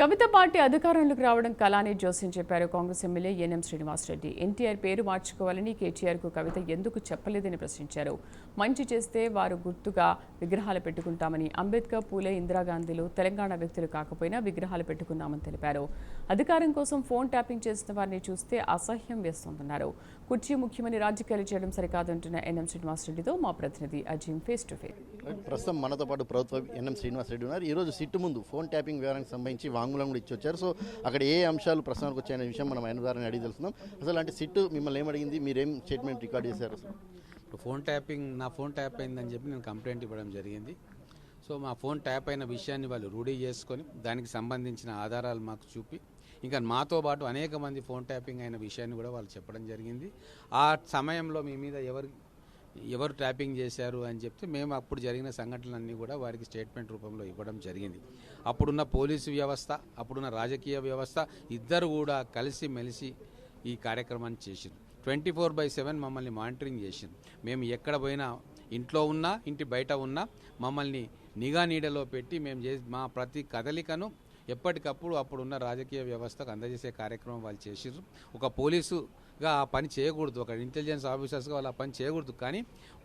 కవిత party అధికారంలోకి రావడం కళాని జోస్యం చెప్పారు కాంగ్రెస్ ఎమ్మెల్యే ఎన్ఎం శ్రీనివాసరెడ్డి. ఎన్టీఆర్ పేరు మార్చుకోవాలని కేటీఆర్కు కవిత ఎందుకు చెప్పలేదని ప్రశ్నించారు. మంచి చేస్తే వారు గుర్తుగా విగ్రహాలు పెట్టుకుంటామని, అంబేద్కర్, పూలే, ఇందిరాగాంధీలు తెలంగాణ వ్యక్తులు కాకపోయినా విగ్రహాలు పెట్టుకున్నామని తెలిపారు. అధికారం కోసం ఫోన్ ట్యాపింగ్ చేసిన వారిని చూస్తే అసహ్యం వేస్తోందన్నారు. కుర్చీ ముఖ్యమని రాజకీయాలు చేయడం సరికాదంటున్న ఎన్ఎం శ్రీనివాసరెడ్డితో మా ప్రతినిధి అజీం ఫేస్ టు ఫేస్. ప్రస్తుతం మనతో పాటు ప్రభుత్వ ఎన్ఎం శ్రీనివాసరెడ్డి ఉన్నారు. ఈరోజు సిట్టు ముందు ఫోన్ ట్యాపింగ్ వ్యవహారానికి సంబంధించి వాంగ్మూలం కూడా ఇచ్చి వచ్చారు. సో అక్కడ ఏ అంశాలు ప్రశ్నలకు వచ్చాయనే విషయం మనం ఆయన ద్వారా అడిగి తెలుస్తున్నాం. అసలు అంటే సిట్టు మిమ్మల్ని ఏమడిగింది, మీరేం స్టేట్మెంట్ రికార్డ్ చేశారు? ఫోన్ ట్యాపింగ్, నా ఫోన్ ట్యాప్ అయిందని చెప్పి నేను కంప్లైంట్ ఇవ్వడం జరిగింది. సో మా ఫోన్ ట్యాప్ అయిన విషయాన్ని వాళ్ళు రూఢీ చేసుకొని దానికి సంబంధించిన ఆధారాలు మాకు చూపి, ఇంకా మాతో పాటు అనేక మంది ఫోన్ ట్యాపింగ్ అయిన విషయాన్ని కూడా వాళ్ళు చెప్పడం జరిగింది. ఆ సమయంలో మీ మీద ఎవరు ట్యాపింగ్ చేశారు అని చెప్తే మేము అప్పుడు జరిగిన సంఘటనలన్నీ కూడా వారికి స్టేట్మెంట్ రూపంలో ఇవ్వడం జరిగింది. అప్పుడున్న పోలీసు వ్యవస్థ, అప్పుడున్న రాజకీయ వ్యవస్థ ఇద్దరు కూడా కలిసి మెలిసి ఈ కార్యక్రమాన్ని చేసింది. 24/7 మమ్మల్ని మానిటరింగ్ చేసింది. మేము ఎక్కడ పోయినా, ఇంట్లో ఉన్నా ఇంటి బయట ఉన్నా మమ్మల్ని నిఘా నీడలో పెట్టి మేము మా ప్రతి కదలికను ఎప్పటికప్పుడు అప్పుడున్న రాజకీయ వ్యవస్థకు అందజేసే కార్యక్రమం వాళ్ళు చేసిర్రు. ఒక పోలీసుగా ఆ పని చేయకూడదు, ఒక ఇంటెలిజెన్స్ ఆఫీసర్స్గా వాళ్ళు ఆ పని చేయకూడదు. కానీ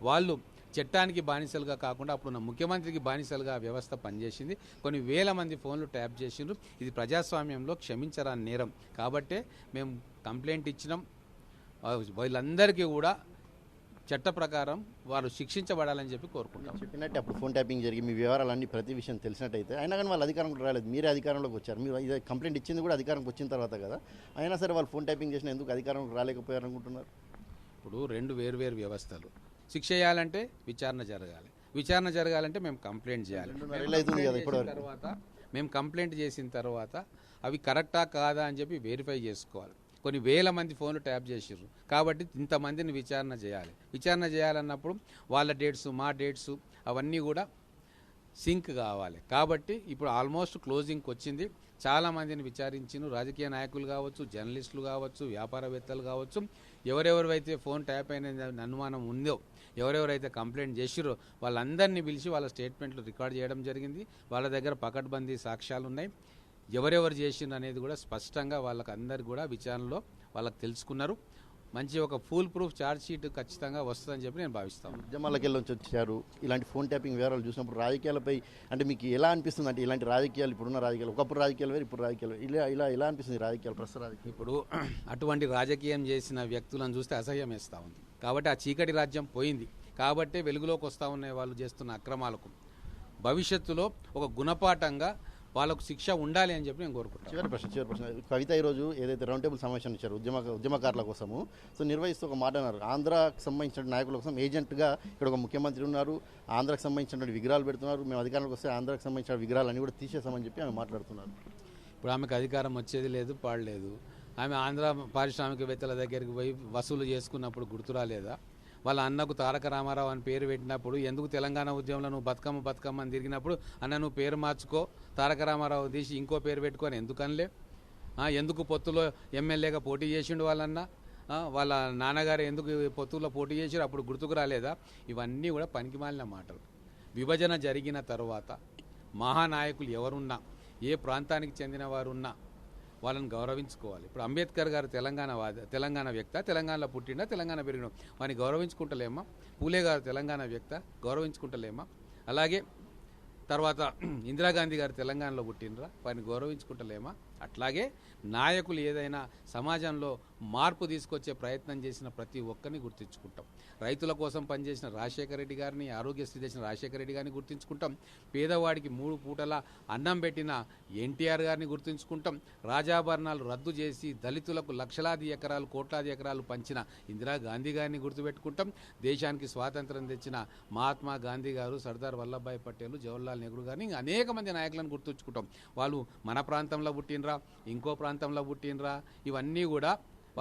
వాళ్ళు చట్టానికి బానిసలుగా కాకుండా అప్పుడున్న ముఖ్యమంత్రికి బానిసలుగా వ్యవస్థ పనిచేసింది. కొన్ని వేల మంది ఫోన్లు ట్యాప్ చేసిండ్రు. ఇది ప్రజాస్వామ్యంలో క్షమించరాని నేరం. కాబట్టే మేము కంప్లైంట్ ఇచ్చినాం. వీళ్ళందరికీ కూడా చట్ట ప్రకారం వారు శిక్షించబడాలని చెప్పి కోరుకుంటాం. చెప్పినట్టు అప్పుడు ఫోన్ ట్యాపింగ్ జరిగి మీ వివరాలన్నీ ప్రతి విషయం తెలిసినట్టయితే అయినా కానీ వాళ్ళు అధికారంలోకి రాలేదు, మీరే అధికారంలోకి వచ్చారు. మీరు ఇది కంప్లైంట్ ఇచ్చింది కూడా అధికారంకి వచ్చిన తర్వాత కదా. అయినా సరే వాళ్ళు ఫోన్ ట్యాపింగ్ చేసిన ఎందుకు అధికారంలోకి రాలేకపోయారు అనుకుంటున్నారు? ఇప్పుడు రెండు వేరు వ్యవస్థలు. శిక్ష చేయాలంటే విచారణ జరగాలి, విచారణ జరగాలంటే మేము కంప్లైంట్ చేయాలి. మేము కంప్లైంట్ చేసిన తర్వాత అవి కరెక్టా కాదా అని చెప్పి వెరిఫై చేసుకోవాలి. కొన్ని వేల మంది ఫోన్లు ట్యాప్ చేసిర్రు కాబట్టి ఇంతమందిని విచారణ చేయాలి. విచారణ చేయాలన్నప్పుడు వాళ్ళ డేట్స్, మా డేట్స్ అవన్నీ కూడా సింక్ కావాలి. కాబట్టి ఇప్పుడు ఆల్మోస్ట్ క్లోజింగ్కి వచ్చింది. చాలామందిని విచారించిన రాజకీయ నాయకులు కావచ్చు, జర్నలిస్టులు కావచ్చు, వ్యాపారవేత్తలు కావచ్చు, ఎవరెవరైతే ఫోన్ ట్యాప్ అయిన అనుమానం ఉందో, ఎవరెవరైతే కంప్లైంట్ చేసిరో వాళ్ళందరినీ పిలిచి వాళ్ళ స్టేట్మెంట్లు రికార్డ్ చేయడం జరిగింది. వాళ్ళ దగ్గర పకడ్బందీ సాక్ష్యాలు ఉన్నాయి. ఎవరెవరు చేసిండ్రు అనేది కూడా స్పష్టంగా వాళ్ళకి అందరికి కూడా విచారణలో వాళ్ళకి తెలుసుకున్నారు. మంచి ఒక ఫుల్ ప్రూఫ్ ఛార్జ్ షీట్ ఖచ్చితంగా వస్తుందని చెప్పి నేను భావిస్తాను. ఉద్యమాలకెళ్ళి వచ్చారు. ఇలాంటి ఫోన్ ట్యాపింగ్ వివరాలు చూసినప్పుడు రాజకీయాలపై అంటే మీకు ఎలా అనిపిస్తుంది? అంటే ఇలాంటి రాజకీయాలు, ఇప్పుడున్న రాజకీయాలు, ఒకప్పుడు రాజకీయాలు వేరు, ఇప్పుడు రాజకీయాలు ఇలా అనిపిస్తుంది రాజకీయాలు, ప్రస్తుత రాజకీయాలు? ఇప్పుడు అటువంటి రాజకీయం చేసిన వ్యక్తులను చూస్తే అసహ్యం వేస్తూ ఉంది. కాబట్టి ఆ చీకటి రాజ్యం పోయింది. కాబట్టే వెలుగులోకి వస్తూ ఉన్న వాళ్ళు చేస్తున్న అక్రమాలకు భవిష్యత్తులో ఒక గుణపాఠంగా వాళ్ళకు శిక్ష ఉండాలి అని చెప్పి నేను కోరుకుంటాను. చివరి ప్రశ్న. కవిత ఈరోజు ఏదైతే రౌండ్ టేబుల్ సమావేశం ఇచ్చారు ఉద్యమకారుల కోసము, సో నిర్వహిస్తూ ఒక మాట అన్నారు. ఆంధ్రాకి సంబంధించిన నాయకుల కోసం ఏజెంట్గా ఇక్కడ ఒక ముఖ్యమంత్రి ఉన్నారు, ఆంధ్రాకి సంబంధించిన విగ్రహాలు పెడుతున్నారు, మేము అధికారంలోకి వస్తే ఆంధ్రాకి సంబంధించిన విగ్రహాలన్నీ కూడా తీసేసామని చెప్పి ఆమె మాట్లాడుతున్నారు. ఇప్పుడు ఆమెకు అధికారం వచ్చేది లేదు, పాడలేదు. ఆమె ఆంధ్ర పారిశ్రామికవేత్తల దగ్గరికి పోయి వసూలు చేసుకున్నప్పుడు గుర్తురాలేదా? వాళ్ళ అన్నకు తారక రామారావు అని పేరు పెట్టినప్పుడు ఎందుకు తెలంగాణ ఉద్యమంలో నువ్వు బతుకమ్మ అని తిరిగినప్పుడు అన్న నువ్వు పేరు మార్చుకో, తారక రామారావు తీసి ఇంకో పేరు పెట్టుకొని ఎందుకనిలే? ఎందుకు పొత్తులో ఎమ్మెల్యేగా పోటీ చేసిండు వాళ్ళన్న? వాళ్ళ నాన్నగారు ఎందుకు పొత్తుల్లో పోటీ చేసిరు? అప్పుడు గుర్తుకు రాలేదా? ఇవన్నీ కూడా పనికిమాలిన మాటలు. విభజన జరిగిన తర్వాత మహానాయకులు ఎవరున్నా, ఏ ప్రాంతానికి చెందిన వారు ఉన్నా వాళ్ళని గౌరవించుకోవాలి. ఇప్పుడు అంబేద్కర్ గారు తెలంగాణ వ్యక్త, తెలంగాణలో పుట్టిండా, తెలంగాణ పెరిగిన వాడిని గౌరవించుకుంటలేమా? పూలే గారు తెలంగాణ వ్యక్త, గౌరవించుకుంటలేమా? అలాగే తర్వాత ఇందిరాగాంధీ గారు తెలంగాణలో పుట్టినరా, వారిని గౌరవించుకుంటలేమా? అట్లాగే నాయకులు ఏదైనా సమాజంలో మార్పు తీసుకొచ్చే ప్రయత్నం చేసిన ప్రతి ఒక్కరిని గుర్తించుకుంటాం. రైతుల కోసం పనిచేసిన రాజశేఖర రెడ్డి గారిని, ఆరోగ్యశ్రీ చేసిన రాజశేఖర రెడ్డి గారిని గుర్తించుకుంటాం. పేదవాడికి 3 పూటల అన్నం పెట్టిన ఎన్టీఆర్ గారిని గుర్తించుకుంటాం. రాజాభరణాలు రద్దు చేసి దళితులకు లక్షలాది ఎకరాలు, కోట్లాది ఎకరాలు పంచిన ఇందిరాగాంధీ గారిని గుర్తుపెట్టుకుంటాం. దేశానికి స్వాతంత్రం తెచ్చిన మహాత్మా గాంధీ గారు, సర్దార్ వల్లభాయ్ పటేల్, జవహర్లాల్ నెహ్రూ గారిని అనేక మంది నాయకులను గుర్తుంచుకుంటాం. వాళ్ళు మన ప్రాంతంలో పుట్టినరా, ఇంకో ప్రాంతంలో పుట్టినరా, ఇవన్నీ కూడా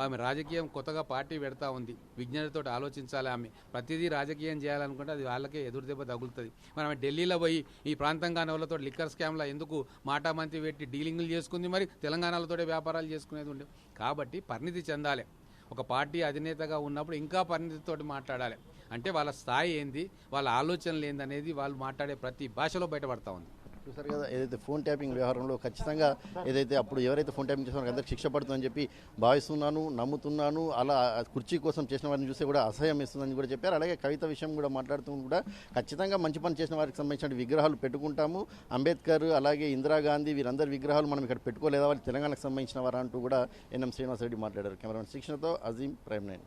ఆమె రాజకీయం కొత్తగా పార్టీ పెడతా ఉంది. విజ్ఞానంతో ఆలోచించాలి. ఆమె ప్రతిదీ రాజకీయం చేయాలనుకుంటే అది వాళ్ళకే ఎదురు దెబ్బ తగులుతుంది. మరి ఆమె ఢిల్లీలో పోయి ఈ ప్రాంతంగానే వాళ్ళతో లిక్కర్ స్కామ్లో ఎందుకు మాటామంతి పెట్టి డీలింగ్లు చేసుకుంది? మరి తెలంగాణలతోటే వ్యాపారాలు చేసుకునేది ఉండే. కాబట్టి పరిణితి చెందాలి. ఒక పార్టీ అధినేతగా ఉన్నప్పుడు ఇంకా పరిణితితోటి మాట్లాడాలి. అంటే వాళ్ళ స్థాయి ఏంది, వాళ్ళ ఆలోచనలు ఏందనేది వాళ్ళు మాట్లాడే ప్రతి భాషలో బయటపడతా ఉంది. చూసారు కదా, ఏదైతే ఫోన్ ట్యాపింగ్ వ్యవహారంలో ఖచ్చితంగా ఏదైతే అప్పుడు ఎవరైతే ఫోన్ ట్యాపింగ్ చేసిన అందరికి శిక్ష పడుతుందని చెప్పి భావిస్తున్నాను, నమ్ముతున్నాను. అలా కుర్చీ కోసం చేసిన వారిని చూస్తే కూడా అసహ్యం ఇస్తుందని కూడా చెప్పారు. అలాగే కవిత విషయం కూడా మాట్లాడుతూ కూడా ఖచ్చితంగా మంచి పని చేసిన వారికి సంబంధించిన విగ్రహాలు పెట్టుకుంటాము. అంబేద్కర్ అలాగే ఇందిరాగాంధీ వీరందరి విగ్రహాలు మనం ఇక్కడ పెట్టుకోలేదా, వాళ్ళు తెలంగాణకు సంబంధించిన వారు అంటూ కూడా ఎన్ఎం శ్రీనివాసరెడ్డి మాట్లాడారు. కెమెరామెన్ శిక్షణతో అజీం, ప్రైమ్ 9.